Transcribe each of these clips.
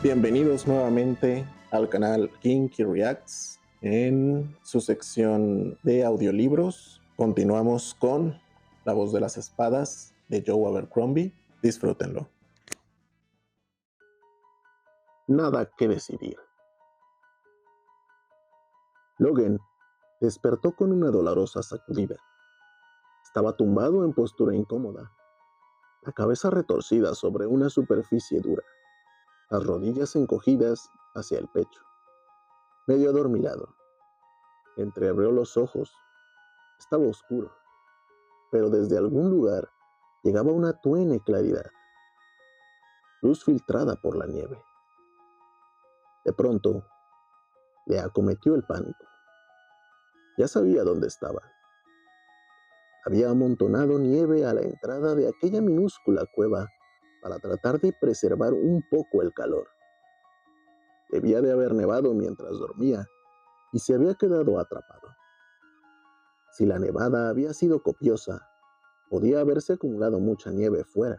Bienvenidos nuevamente al canal Kinky Reacts. En su sección de audiolibros, continuamos con La voz de las espadas de Joe Abercrombie. Disfrútenlo. Nada que decidir. Logan despertó con una dolorosa sacudida. Estaba tumbado en postura incómoda, la cabeza retorcida sobre una superficie dura, las rodillas encogidas hacia el pecho. Medio adormilado, entreabrió los ojos. Estaba oscuro, pero desde algún lugar llegaba una tenue claridad, luz filtrada por la nieve. De pronto, le acometió el pánico. Ya sabía dónde estaba. Había amontonado nieve a la entrada de aquella minúscula cueva para tratar de preservar un poco el calor. Debía de haber nevado mientras dormía y se había quedado atrapado. Si la nevada había sido copiosa, podía haberse acumulado mucha nieve fuera.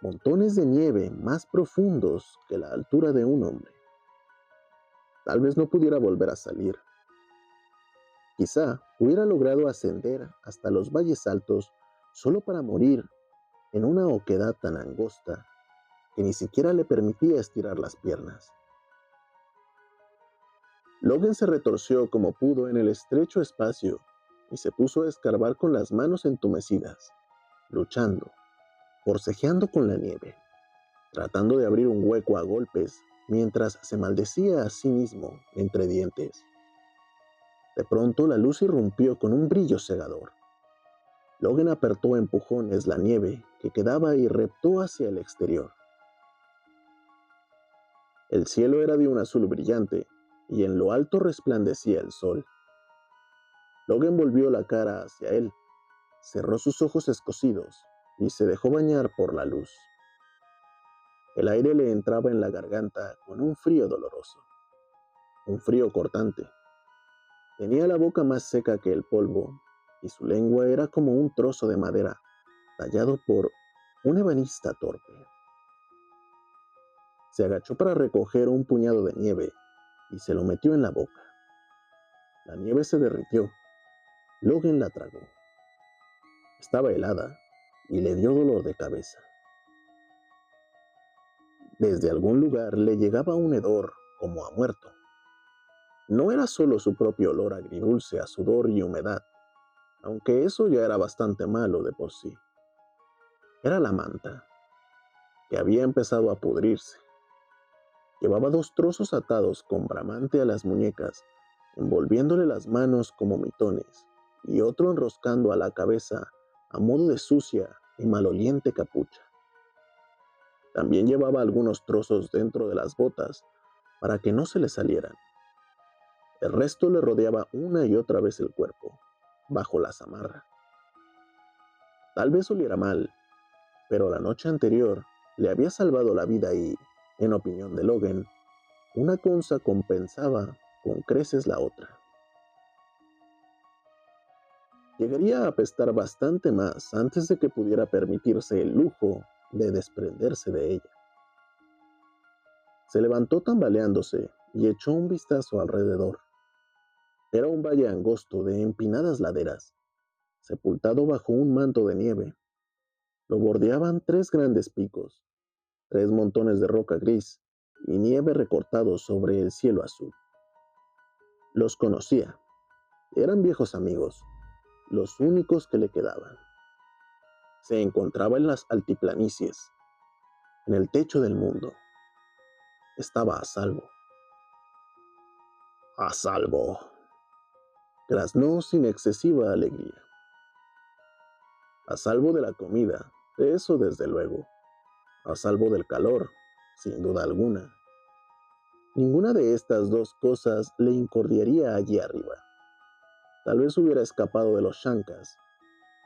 Montones de nieve más profundos que la altura de un hombre. Tal vez no pudiera volver a salir. Quizá hubiera logrado ascender hasta los valles altos solo para morir en una oquedad tan angosta que ni siquiera le permitía estirar las piernas. Logan se retorció como pudo en el estrecho espacio y se puso a escarbar con las manos entumecidas, luchando, forcejeando con la nieve, tratando de abrir un hueco a golpes mientras se maldecía a sí mismo entre dientes. De pronto la luz irrumpió con un brillo cegador. Logan apretó a empujones la nieve que quedaba y reptó hacia el exterior. El cielo era de un azul brillante y en lo alto resplandecía el sol. Logan volvió la cara hacia él, cerró sus ojos escocidos y se dejó bañar por la luz. El aire le entraba en la garganta con un frío doloroso, un frío cortante. Tenía la boca más seca que el polvo y su lengua era como un trozo de madera tallado por un ebanista torpe. Se agachó para recoger un puñado de nieve y se lo metió en la boca. La nieve se derritió. Logan la tragó. Estaba helada y le dio dolor de cabeza. Desde algún lugar le llegaba un hedor como a muerto. No era solo su propio olor agridulce a sudor y humedad, aunque eso ya era bastante malo de por sí. Era la manta, que había empezado a pudrirse. Llevaba 2 trozos atados con bramante a las muñecas, envolviéndole las manos como mitones, y otro enroscando a la cabeza a modo de sucia y maloliente capucha. También llevaba algunos trozos dentro de las botas para que no se le salieran. El resto le rodeaba una y otra vez el cuerpo, bajo la zamarra. Tal vez oliera mal, pero la noche anterior le había salvado la vida y, en opinión de Logan, una cosa compensaba con creces la otra. Llegaría a apestar bastante más antes de que pudiera permitirse el lujo de desprenderse de ella. Se levantó tambaleándose y echó un vistazo alrededor. Era un valle angosto de empinadas laderas, sepultado bajo un manto de nieve. Lo bordeaban 3 grandes picos, 3 montones de roca gris y nieve recortados sobre el cielo azul. Los conocía. Eran viejos amigos, los únicos que le quedaban. Se encontraba en las altiplanicies, en el techo del mundo. Estaba a salvo. A salvo. Graznó sin excesiva alegría. A salvo de la comida, de eso desde luego. A salvo del calor, sin duda alguna. Ninguna de estas 2 cosas le incordiaría allí arriba. Tal vez hubiera escapado de los Shankas,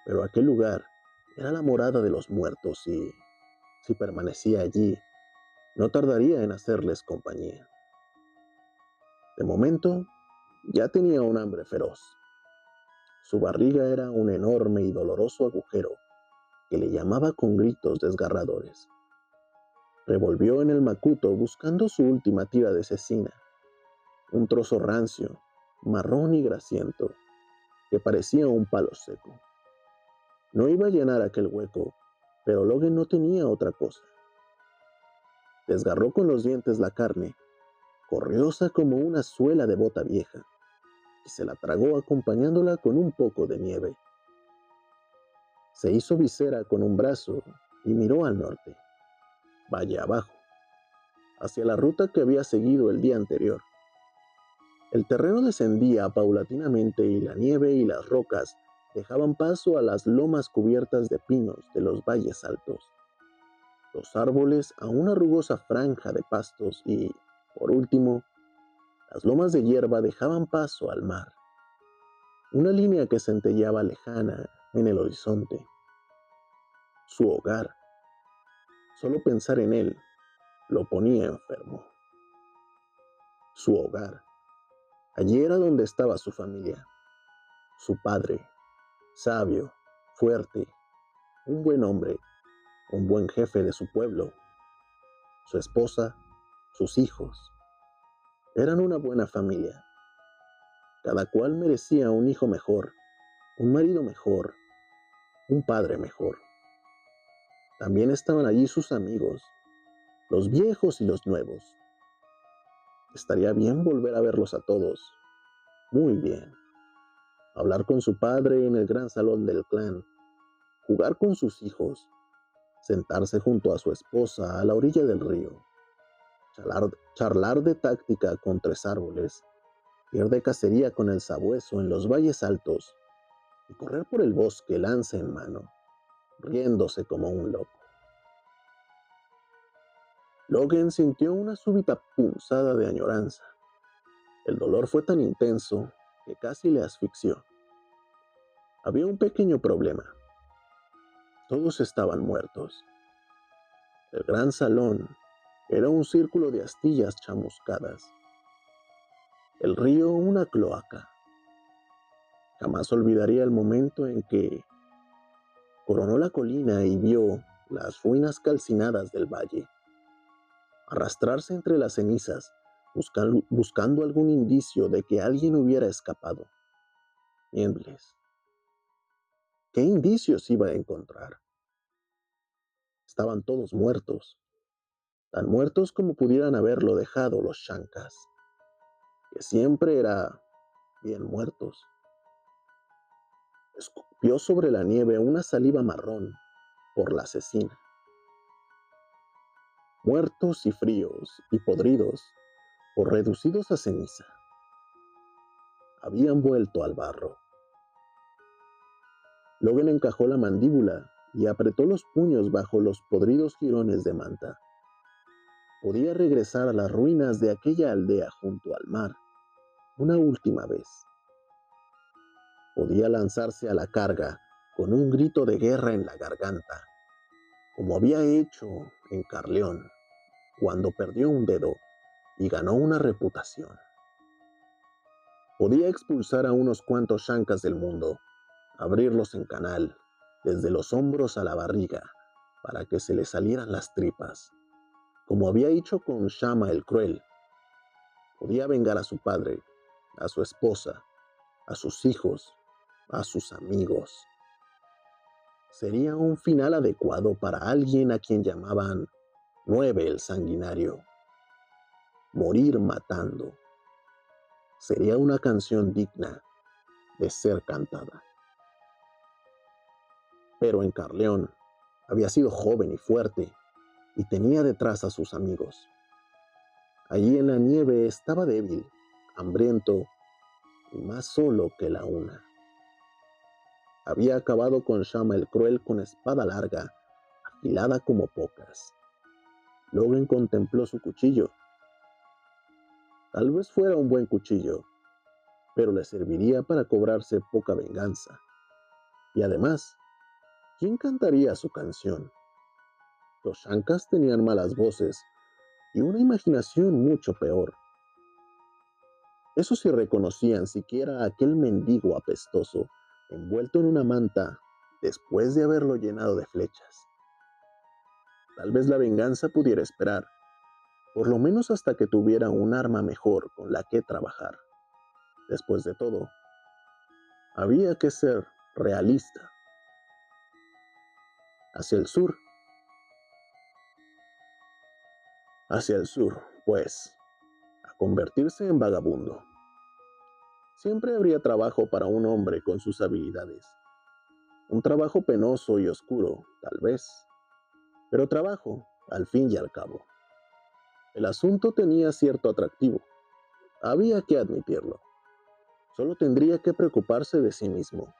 pero aquel lugar era la morada de los muertos y, si permanecía allí, no tardaría en hacerles compañía. De momento, ya tenía un hambre feroz. Su barriga era un enorme y doloroso agujero que le llamaba con gritos desgarradores. Revolvió en el macuto buscando su última tira de cecina, un trozo rancio, marrón y grasiento, que parecía un palo seco. No iba a llenar aquel hueco, pero Logan no tenía otra cosa. Desgarró con los dientes la carne, corriosa como una suela de bota vieja, y se la tragó acompañándola con un poco de nieve. Se hizo visera con un brazo y miró al norte, valle abajo, hacia la ruta que había seguido el día anterior. El terreno descendía paulatinamente y la nieve y las rocas dejaban paso a las lomas cubiertas de pinos de los valles altos, los árboles a una rugosa franja de pastos y, por último, las lomas de hierba dejaban paso al mar, una línea que centelleaba lejana en el horizonte. Su hogar. Solo pensar en él lo ponía enfermo. Su hogar. Allí era donde estaba su familia. Su padre, sabio, fuerte, un buen hombre, un buen jefe de su pueblo. Su esposa, sus hijos. Eran una buena familia. Cada cual merecía un hijo mejor, un marido mejor, un padre mejor. También estaban allí sus amigos, los viejos y los nuevos. Estaría bien volver a verlos a todos. Muy bien. Hablar con su padre en el gran salón del clan, jugar con sus hijos, sentarse junto a su esposa a la orilla del río, charlar de táctica con tres árboles, ir de cacería con el sabueso en los valles altos y correr por el bosque lanza en mano, riéndose como un loco. Logan sintió una súbita punzada de añoranza. El dolor fue tan intenso que casi le asfixió. Había un pequeño problema. Todos estaban muertos. El gran salón era un círculo de astillas chamuscadas. El río una cloaca. Jamás olvidaría el momento en que coronó la colina y vio las ruinas calcinadas del valle, arrastrarse entre las cenizas, buscando algún indicio de que alguien hubiera escapado. Miembros. ¿Qué indicios iba a encontrar? Estaban todos muertos, tan muertos como pudieran haberlo dejado los Shankas, que siempre era bien muertos. Escupió sobre la nieve una saliva marrón por la asesina. Muertos y fríos y podridos o reducidos a ceniza. Habían vuelto al barro. Logan encajó la mandíbula y apretó los puños bajo los podridos jirones de manta. Podía regresar a las ruinas de aquella aldea junto al mar una última vez. Podía lanzarse a la carga con un grito de guerra en la garganta, como había hecho en Carleón, cuando perdió un dedo y ganó una reputación. Podía expulsar a unos cuantos Shankas del mundo, abrirlos en canal, desde los hombros a la barriga, para que se le salieran las tripas, como había hecho con Shama el Cruel. Podía vengar a su padre, a su esposa, a sus hijos, a sus amigos. Sería un final adecuado para alguien a quien llamaban 9 el Sanguinario. Morir matando. Sería una canción digna de ser cantada. Pero en Carleón había sido joven y fuerte y tenía detrás a sus amigos. Allí en la nieve estaba débil, hambriento y más solo que la una. Había acabado con Shama el Cruel con espada larga, afilada como pocas. Logan contempló su cuchillo. Tal vez fuera un buen cuchillo, pero le serviría para cobrarse poca venganza. Y además, ¿quién cantaría su canción? Los Shankas tenían malas voces y una imaginación mucho peor. Eso sí reconocían siquiera a aquel mendigo apestoso, envuelto en una manta después de haberlo llenado de flechas. Tal vez la venganza pudiera esperar, por lo menos hasta que tuviera un arma mejor con la que trabajar. Después de todo, había que ser realista. Hacia el sur, hacia el sur, pues, a convertirse en vagabundo. Siempre habría trabajo para un hombre con sus habilidades. Un trabajo penoso y oscuro, tal vez, pero trabajo, al fin y al cabo. El asunto tenía cierto atractivo, había que admitirlo. Solo tendría que preocuparse de sí mismo.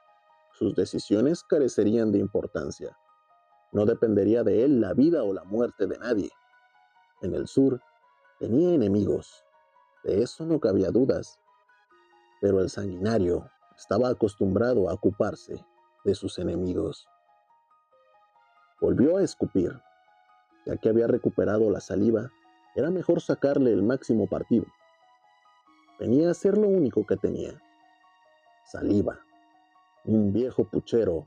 Sus decisiones carecerían de importancia. No dependería de él la vida o la muerte de nadie. En el sur, tenía enemigos, de eso no cabía dudas, pero el sanguinario estaba acostumbrado a ocuparse de sus enemigos. Volvió a escupir. Ya que había recuperado la saliva, era mejor sacarle el máximo partido. Venía a ser lo único que tenía. Saliva, un viejo puchero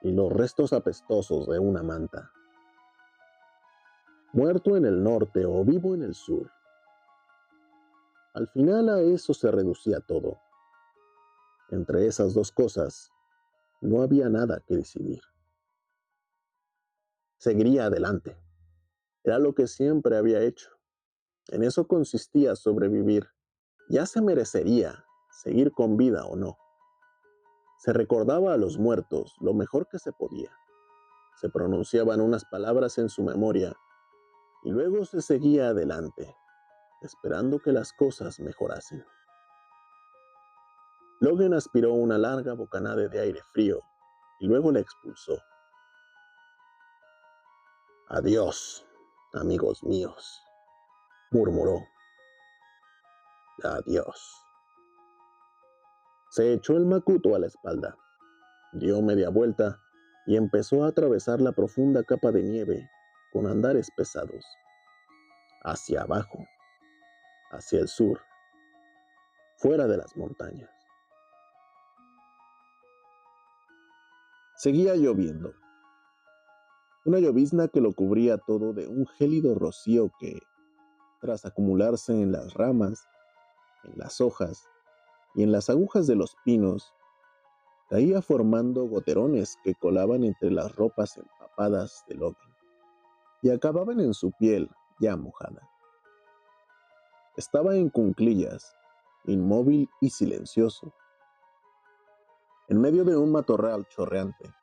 y los restos apestosos de una manta. Muerto en el norte o vivo en el sur. Al final a eso se reducía todo. Entre esas dos cosas, no había nada que decidir. Seguiría adelante. Era lo que siempre había hecho. En eso consistía sobrevivir. Ya se merecería seguir con vida o no. Se recordaba a los muertos lo mejor que se podía. Se pronunciaban unas palabras en su memoria y luego se seguía adelante, esperando que las cosas mejorasen. Logan aspiró una larga bocanada de aire frío y luego la expulsó. Adiós, amigos míos, murmuró. Adiós. Se echó el macuto a la espalda, dio media vuelta y empezó a atravesar la profunda capa de nieve con andares pesados. Hacia abajo, hacia el sur, fuera de las montañas. Seguía lloviendo, una llovizna que lo cubría todo de un gélido rocío que, tras acumularse en las ramas, en las hojas y en las agujas de los pinos, caía formando goterones que colaban entre las ropas empapadas de Logan y acababan en su piel ya mojada. Estaba en cuclillas, inmóvil y silencioso, en medio de un matorral chorreante.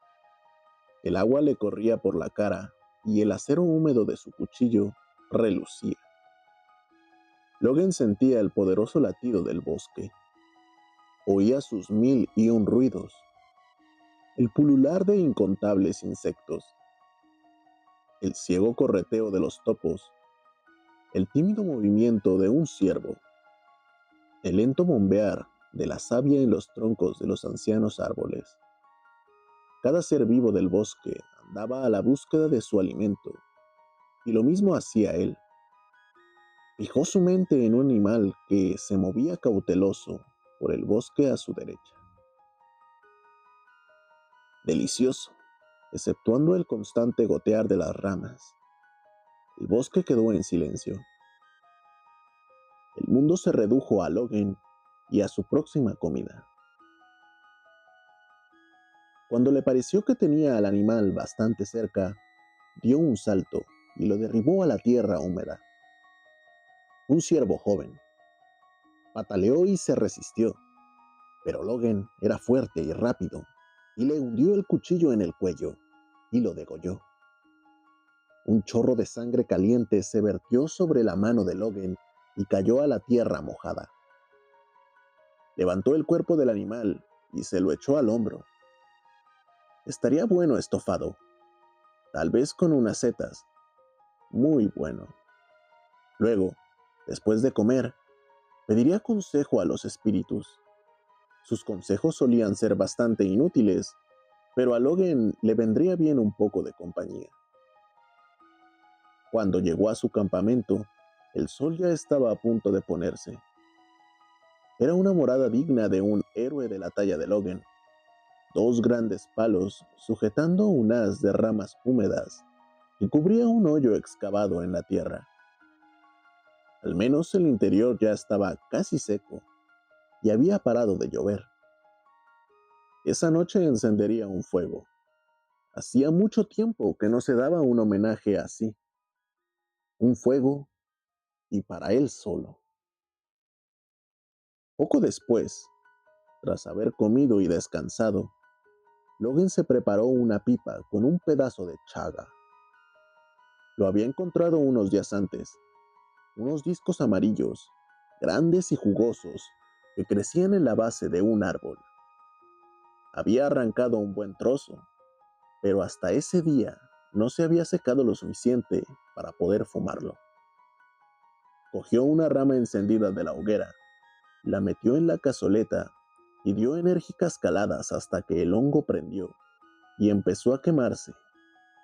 El agua le corría por la cara y el acero húmedo de su cuchillo relucía. Logan sentía el poderoso latido del bosque. Oía sus mil y un ruidos, el pulular de incontables insectos, el ciego correteo de los topos, el tímido movimiento de un ciervo, el lento bombear de la savia en los troncos de los ancianos árboles. Cada ser vivo del bosque andaba a la búsqueda de su alimento, y lo mismo hacía él. Fijó su mente en un animal que se movía cauteloso por el bosque a su derecha. Delicioso, exceptuando el constante gotear de las ramas. El bosque quedó en silencio. El mundo se redujo a Logan y a su próxima comida. Cuando le pareció que tenía al animal bastante cerca, dio un salto y lo derribó a la tierra húmeda. Un ciervo joven. Pataleó y se resistió, pero Logan era fuerte y rápido, y le hundió el cuchillo en el cuello y lo degolló. Un chorro de sangre caliente se vertió sobre la mano de Logan y cayó a la tierra mojada. Levantó el cuerpo del animal y se lo echó al hombro. Estaría bueno estofado, tal vez con unas setas. Muy bueno. Luego, después de comer, pediría consejo a los espíritus. Sus consejos solían ser bastante inútiles, pero a Logan le vendría bien un poco de compañía. Cuando llegó a su campamento, el sol ya estaba a punto de ponerse. Era una morada digna de un héroe de la talla de Logan. 2 grandes palos sujetando un haz de ramas húmedas que cubría un hoyo excavado en la tierra. Al menos el interior ya estaba casi seco y había parado de llover. Esa noche encendería un fuego. Hacía mucho tiempo que no se daba un homenaje así. Un fuego y para él solo. Poco después, tras haber comido y descansado, Logan se preparó una pipa con un pedazo de chaga. Lo había encontrado unos días antes, unos discos amarillos, grandes y jugosos, que crecían en la base de un árbol. Había arrancado un buen trozo, pero hasta ese día no se había secado lo suficiente para poder fumarlo. Cogió una rama encendida de la hoguera, la metió en la cazoleta y dio enérgicas caladas hasta que el hongo prendió y empezó a quemarse,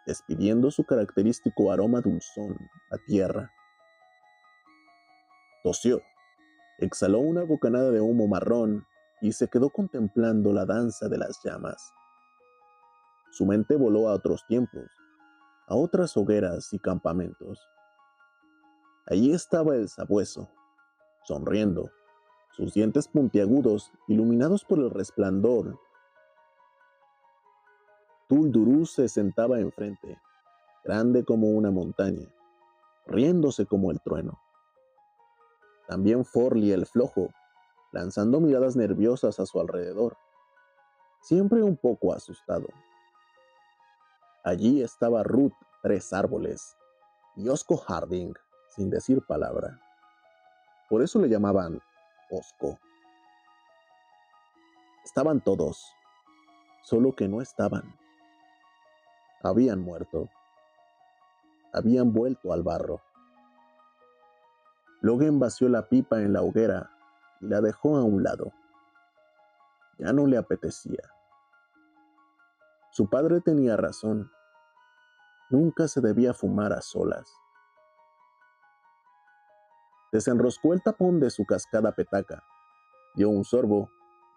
despidiendo su característico aroma dulzón a tierra. Tosió, exhaló una bocanada de humo marrón y se quedó contemplando la danza de las llamas. Su mente voló a otros tiempos, a otras hogueras y campamentos. Allí estaba el sabueso, sonriendo, sus dientes puntiagudos iluminados por el resplandor. Tuldurú se sentaba enfrente, grande como una montaña, riéndose como el trueno. También Forli el flojo, lanzando miradas nerviosas a su alrededor, siempre un poco asustado. Allí estaba Ruth Tres Árboles y Osco Harding, sin decir palabra. Por eso le llamaban Osco. Estaban todos, solo que no estaban. Habían muerto. Habían vuelto al barro. Logan vació la pipa en la hoguera y la dejó a un lado. Ya no le apetecía. Su padre tenía razón. Nunca se debía fumar a solas. Desenroscó el tapón de su cascada petaca, dio un sorbo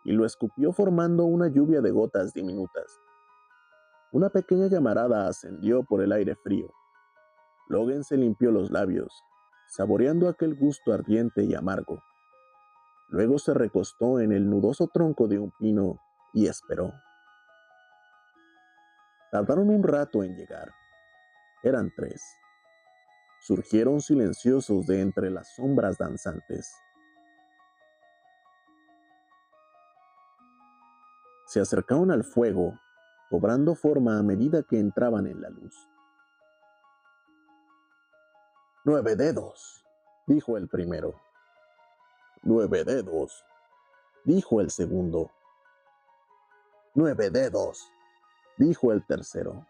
y lo escupió formando una lluvia de gotas diminutas. Una pequeña llamarada ascendió por el aire frío. Logan se limpió los labios, saboreando aquel gusto ardiente y amargo. Luego se recostó en el nudoso tronco de un pino y esperó. Tardaron un rato en llegar. Eran 3. Surgieron silenciosos de entre las sombras danzantes. Se acercaron al fuego, cobrando forma a medida que entraban en la luz. 9 dedos, dijo el primero. 9 dedos, dijo el segundo. 9 dedos, dijo el tercero.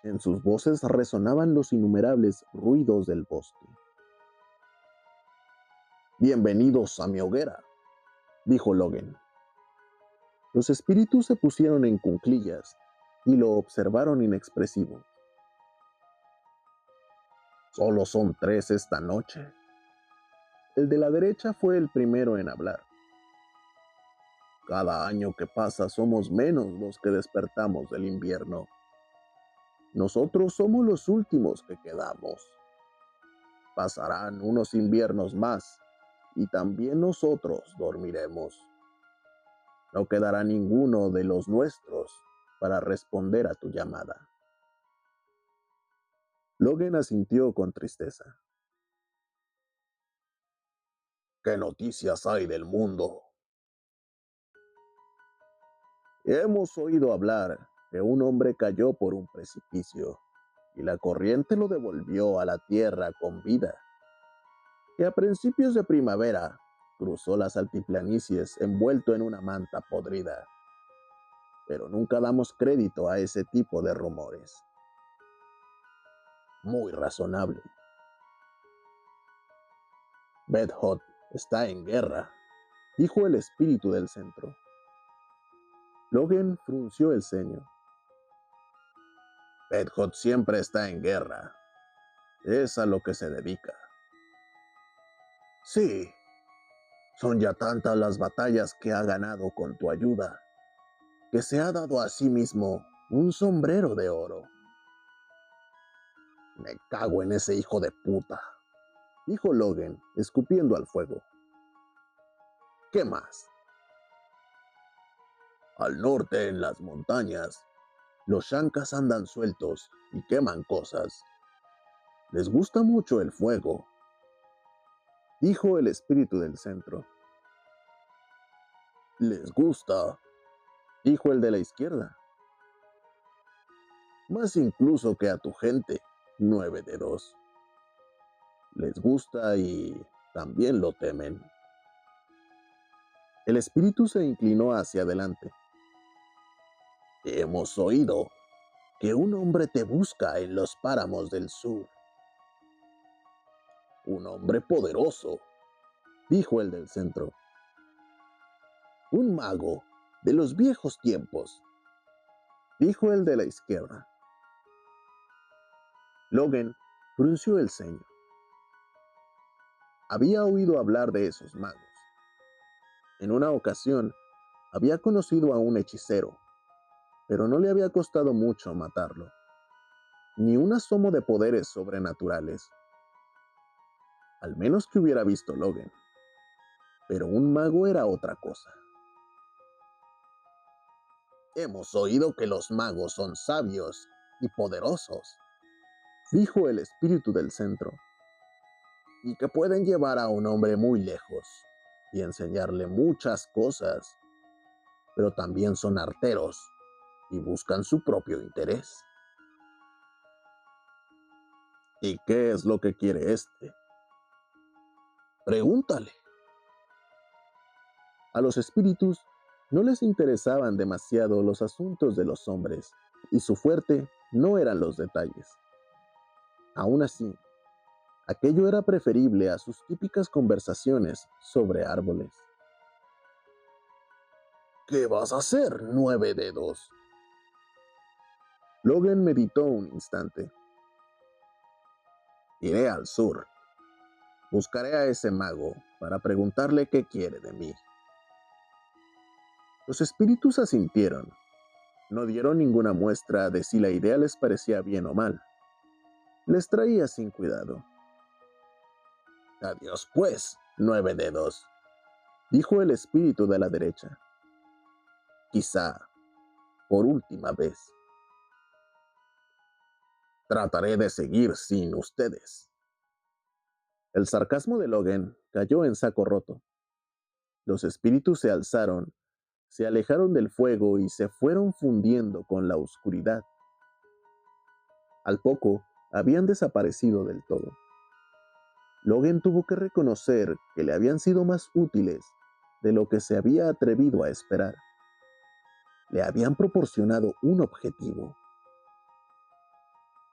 En sus voces resonaban los innumerables ruidos del bosque. Bienvenidos a mi hoguera, dijo Logan. Los espíritus se pusieron en cuclillas y lo observaron inexpresivos. Solo son 3 esta noche. El de la derecha fue el primero en hablar. Cada año que pasa somos menos los que despertamos del invierno. Nosotros somos los últimos que quedamos. Pasarán unos inviernos más y también nosotros dormiremos. No quedará ninguno de los nuestros para responder a tu llamada. Logan asintió con tristeza. ¿Qué noticias hay del mundo? Hemos oído hablar que un hombre cayó por un precipicio y la corriente lo devolvió a la tierra con vida, que a principios de primavera cruzó las altiplanicies envuelto en una manta podrida. Pero nunca damos crédito a ese tipo de rumores. Muy razonable. Bedhot está en guerra, dijo el espíritu del centro. Logan frunció el ceño. Bedhot siempre está en guerra. Es a lo que se dedica. Sí, son ya tantas las batallas que ha ganado con tu ayuda, que se ha dado a sí mismo un sombrero de oro. Me cago en ese hijo de puta, dijo Logan, escupiendo al fuego. ¿Qué más? Al norte, en las montañas, los Shankas andan sueltos y queman cosas. Les gusta mucho el fuego, dijo el espíritu del centro. Les gusta, dijo el de la izquierda. Más incluso que a tu gente, 9 dedos. Les gusta y también lo temen. El espíritu se inclinó hacia adelante. Hemos oído que un hombre te busca en los páramos del sur. Un hombre poderoso, dijo el del centro. Un mago de los viejos tiempos, dijo el de la izquierda. Logan frunció el ceño. Había oído hablar de esos magos. En una ocasión, había conocido a un hechicero, pero no le había costado mucho matarlo. Ni un asomo de poderes sobrenaturales. Al menos que hubiera visto Logan. Pero un mago era otra cosa. Hemos oído que los magos son sabios y poderosos, dijo el espíritu del centro, y que pueden llevar a un hombre muy lejos y enseñarle muchas cosas, pero también son arteros y buscan su propio interés. ¿Y qué es lo que quiere este? Pregúntale. A los espíritus no les interesaban demasiado los asuntos de los hombres, y su fuerte no eran los detalles. Aún así, aquello era preferible a sus típicas conversaciones sobre árboles. ¿Qué vas a hacer, 9 dedos? Logan meditó un instante. Iré al sur. Buscaré a ese mago para preguntarle qué quiere de mí. Los espíritus asintieron. No dieron ninguna muestra de si la idea les parecía bien o mal. Les traía sin cuidado. Adiós pues, 9 dedos, dijo el espíritu de la derecha. Quizá, por última vez. Trataré de seguir sin ustedes. El sarcasmo de Logan cayó en saco roto. Los espíritus se alzaron, se alejaron del fuego y se fueron fundiendo con la oscuridad. Al poco, habían desaparecido del todo. Logan tuvo que reconocer que le habían sido más útiles de lo que se había atrevido a esperar. Le habían proporcionado un objetivo.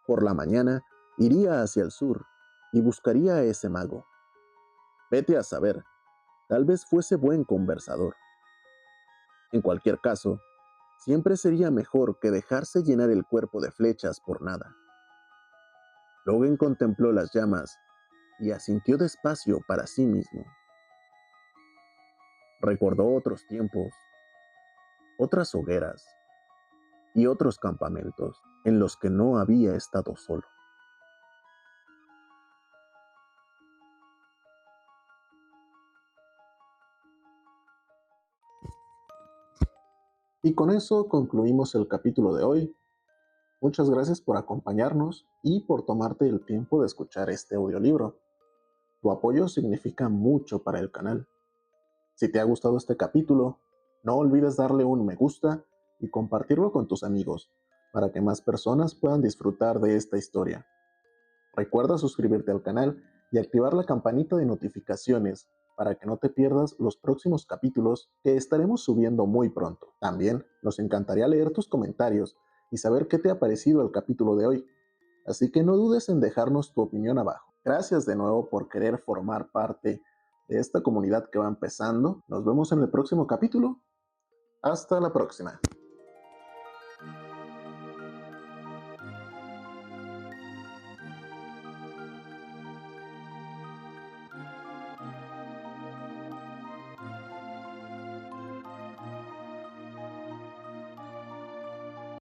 Por la mañana, iría hacia el sur y buscaría a ese mago. Vete a saber, tal vez fuese buen conversador. En cualquier caso, siempre sería mejor que dejarse llenar el cuerpo de flechas por nada. Logan contempló las llamas y asintió despacio para sí mismo. Recordó otros tiempos, otras hogueras y otros campamentos en los que no había estado solo. Y con eso concluimos el capítulo de hoy. Muchas gracias por acompañarnos y por tomarte el tiempo de escuchar este audiolibro. Tu apoyo significa mucho para el canal. Si te ha gustado este capítulo, no olvides darle un me gusta y compartirlo con tus amigos para que más personas puedan disfrutar de esta historia. Recuerda suscribirte al canal y activar la campanita de notificaciones para que no te pierdas los próximos capítulos que estaremos subiendo muy pronto. También nos encantaría leer tus comentarios y saber qué te ha parecido el capítulo de hoy. Así que no dudes en dejarnos tu opinión abajo. Gracias de nuevo por querer formar parte de esta comunidad que va empezando. Nos vemos en el próximo capítulo. Hasta la próxima.